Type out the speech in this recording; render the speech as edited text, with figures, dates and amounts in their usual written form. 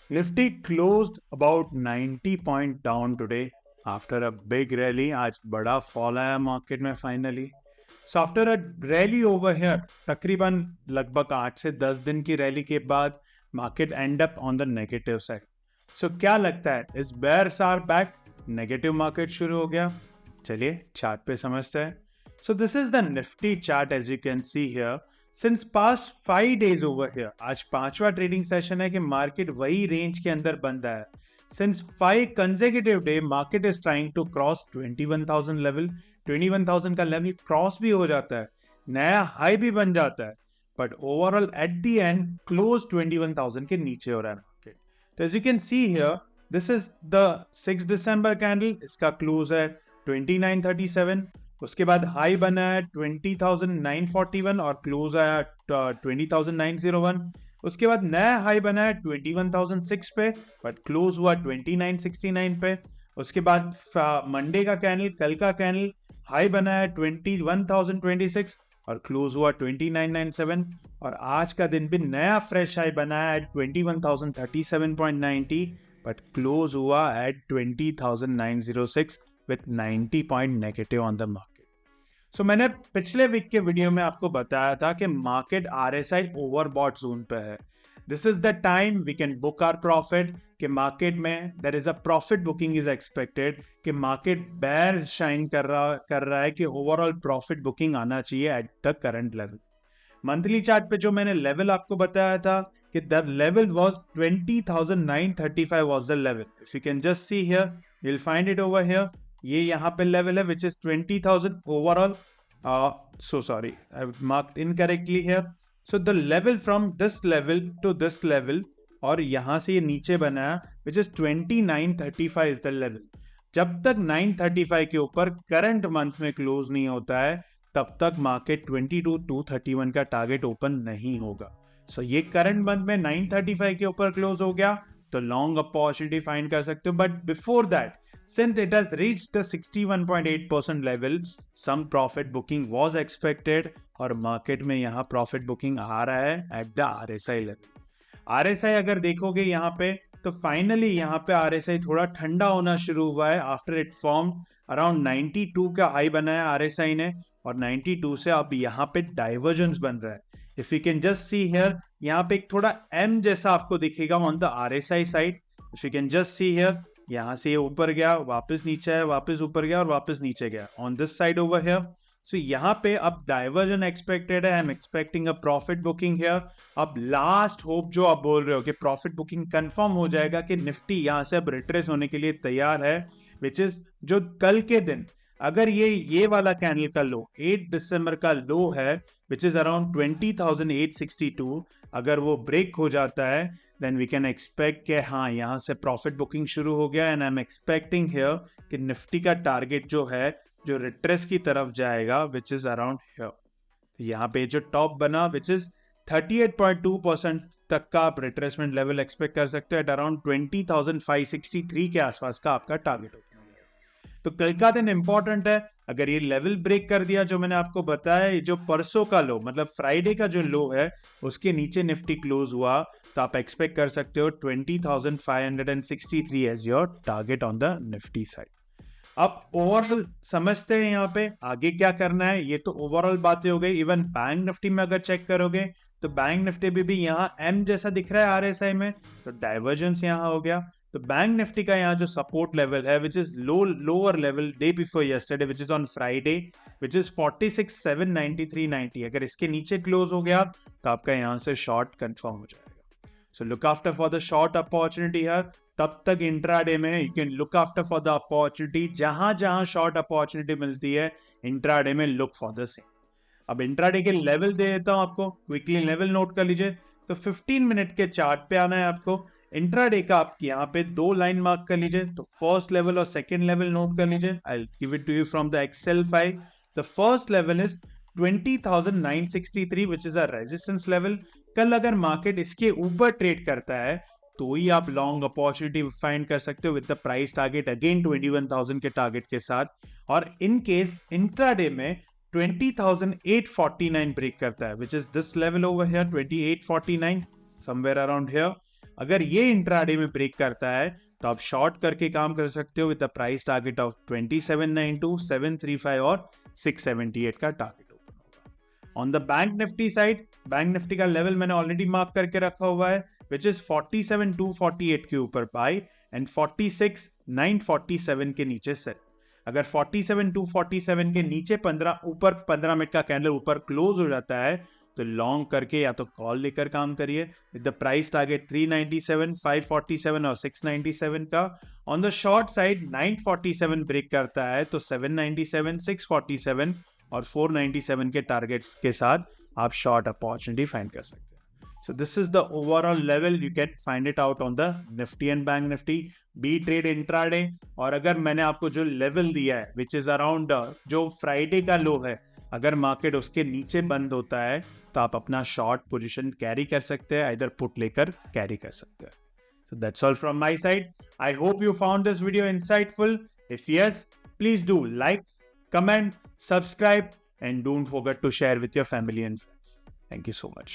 Nifty closed about 90 point down today after a big rally. आज बड़ा fall आया market में finally. So after a rally over here, तकरीबन लगभग 8 से 10 दिन की रैली के बाद market end up on the negative side. So क्या लगता है, इस bears are back? Negative market शुरू हो गया. चलिए चार्ट पे समझते हैं. So this is the Nifty chart as you can see here. Since past 5 days over here, आज पांचवा ट्रेडिंग सेशन है कि मार्केट वही रेंज के अंदर बंद है. Since 5 consecutive day, market is trying to cross 21,000 level. 21,000 का लेवल क्रॉस भी हो जाता है, नया हाई भी बन जाता है, but overall at the end close 21,000 के नीचे हो रहा है मार्केट. तो as you can see here, this is the 6 December candle. इसका क्लोज है 2937. उसके बाद हाई बना है 20,941 और क्लोज आया 20,901. उसके बाद नया हाई बना है 21,006 पे बट क्लोज हुआ 2969 पे. उसके बाद मंडे का कैंडल, कल का कैंडल, हाई बना है 21,026 और क्लोज हुआ 2997. और आज का दिन भी नया फ्रेश हाई बना है 21,037.90 बट क्लोज हुआ at 20,906 with 90 point negative on the market. So मैंने पिछले वीक के वीडियो में आपको बताया था कि मार्केट आरएसआई ओवरबॉट जोन पे है. This is the time we can book our profit. कि मार्केट में there is a profit booking is expected. कि मार्केट बेयर शाइन कर रहा है कि ओवरऑल प्रॉफिट बुकिंग आना चाहिए at the current level. Monthly chart पे जो मैंने लेवल आपको बताया था कि the level was 20,935 was the level. If you can just see here, you will find it over here. ये यहाँ पे लेवल है which is 20,000 overall. So sorry, I have marked incorrectly here. So the level from this level to this level और यहाँ से ये नीचे बना है which is 2935 is the level. जब तक 935 के ऊपर करंट मंथ में क्लोज नहीं होता है तब तक मार्केट 22,231 का टारगेट ओपन नहीं होगा. सो ये करंट मंथ में 935 के ऊपर क्लोज हो गया तो लॉन्ग अपॉर्चुनिटी फाइंड कर सकते हो. But before that, since it has reached the 61.8% level, some profit booking was expected और मार्केट में यहाँ प्रॉफिट बुकिंग आ रहा है at the RSI level. RSI अगर देखोगे यहाँ पे तो फाइनली यहाँ पे आरएसआई थोड़ा ठंडा होना शुरू हुआ है आफ्टर इट फॉर्म अराउंड 92 का हाई बनाया आरएसआई ने और 92 से अब यहाँ पे डाइवर्जेंस बन रहा है. If you can just see here, यहाँ पे एक थोड़ा एम जैसा आपको दिखेगा on the RSI side. If you can just see here, यहाँ से ये ऊपर गया, वापस नीचे आया, वापस ऊपर गया और वापस नीचे गया on this side over here. So यहाँ पे अब डाइवर्जन एक्सपेक्टेड है. I am expecting a profit booking here. अब लास्ट होप जो आप बोल रहे हो कि प्रॉफिट बुकिंग कंफर्म हो जाएगा कि निफ्टी यहाँ से अब रिट्रेस होने के लिए तैयार है, विच इज जो कल के दिन अगर ये वाला कैंडल का लो 8 दिसंबर का लो है विच इज अराउंड 20,862, अगर वो ब्रेक हो जाता है then we can expect कि हाँ यहाँ से प्रॉफिट बुकिंग शुरू हो गया. And I am expecting here कि निफ्टी का टारगेट जो है जो रिट्रेस की तरफ जाएगा विच इज अराउंड हियर. यहाँ पे जो टॉप बना विच इज 38.2% तक का आप रिट्रेसमेंट लेवल एक्सपेक्ट कर सकते हो. एट अराउंड 20,563 के आसपास का आपका टारगेट होगा. तो कल का दिन इंपॉर्टेंट है. अगर ये लेवल ब्रेक कर दिया जो मैंने आपको बताया, ये जो परसों का लो मतलब फ्राइडे का जो लो है उसके नीचे निफ्टी क्लोज हुआ तो आप एक्सपेक्ट कर सकते हो 20,563 as your target on the Nifty side. अब ओवरऑल समझते हैं यहाँ पे आगे क्या करना है. ये तो ओवरऑल बातें हो गई. इवन बैंक निफ्टी में अगर चेक करोगे तो बैंक निफ्टी भी यहाँ एम जैसा दिख रहा है आरएसआई में, तो डाइवर्जेंस यहाँ हो गया. तो बैंक निफ्टी का यहाँ जो सपोर्ट लेवल है which is lower level day before yesterday which is on Friday which is 46,793.90. अगर इसके नीचे क्लोज हो गया तो आपका यहाँ से शॉर्ट कंफर्म हो जाएगा. So look after for the short opportunity है. तब तक इंट्राडे में you can look after for the opportunity. जहां शॉर्ट अपॉर्चुनिटी मिलती है इंट्राडे में लुक फॉर द सेम. अब इंट्राडे के लेवल दे देता हूं आपको, क्विकली लेवल नोट कर लीजिए. तो 15 मिनट के चार्ट पे आना है आपको. इंट्राडे का आप यहाँ पे 2 लाइन मार्क कर लीजिए. तो फर्स्ट लेवल और सेकंड लेवल नोट कर लीजिए. I will give it to you from the excel file. The first level is 20,963 which is a resistance level. कल अगर मार्केट इसके ऊपर ट्रेड करता है तो ही आप लॉन्ग अपॉर्चुनिटी फाइंड कर सकते हो with the price target again 21,000 के टारगेट के साथ. और इन केस इंट्राडे में 20,849 ब्रेक करता है which is this level over here 2849 somewhere around here. अगर ये इंट्राडे में ब्रेक करता है तो आप शॉर्ट करके काम कर सकते हो with the price target of 2792, 735 और 678 का टारगेट ओपन होगा। On the bank Nifty side, bank Nifty का लेवल मैंने ऑलरेडी मार्क करके रखा हुआ है, विच इज 47248 के ऊपर बाय एंड 46947 के नीचे सेल। अगर 47247 के नीचे 15 मिनट का कैंडल ऊपर क्लोज हो जाता है तो लॉन्ग करके या तो कॉल लेकर काम करिए विद द प्राइस टारगेट 397, 547 और 697 का। On the short side 947 break करता है तो 797, 647 और 497 के टारगेट्स के साथ आप शॉर्ट अपॉर्चुनिटी फाइंड कर सकते हैं। So this is the overall level, you can find it out on the Nifty and Bank Nifty, be trade intraday। और अगर मैंने आपको जो लेवल दिया है which is around जो फ्राइडे का लो है, अगर मार्केट उसके नीचे बंद होता है तो आप अपना शॉर्ट पोजीशन कैरी कर सकते हैं, इधर पुट लेकर कैरी कर सकते हैं। So that's all from my side. I hope you found this video insightful. If yes, please do like, comment, subscribe and don't forget to share with your family and friends. Thank you so much.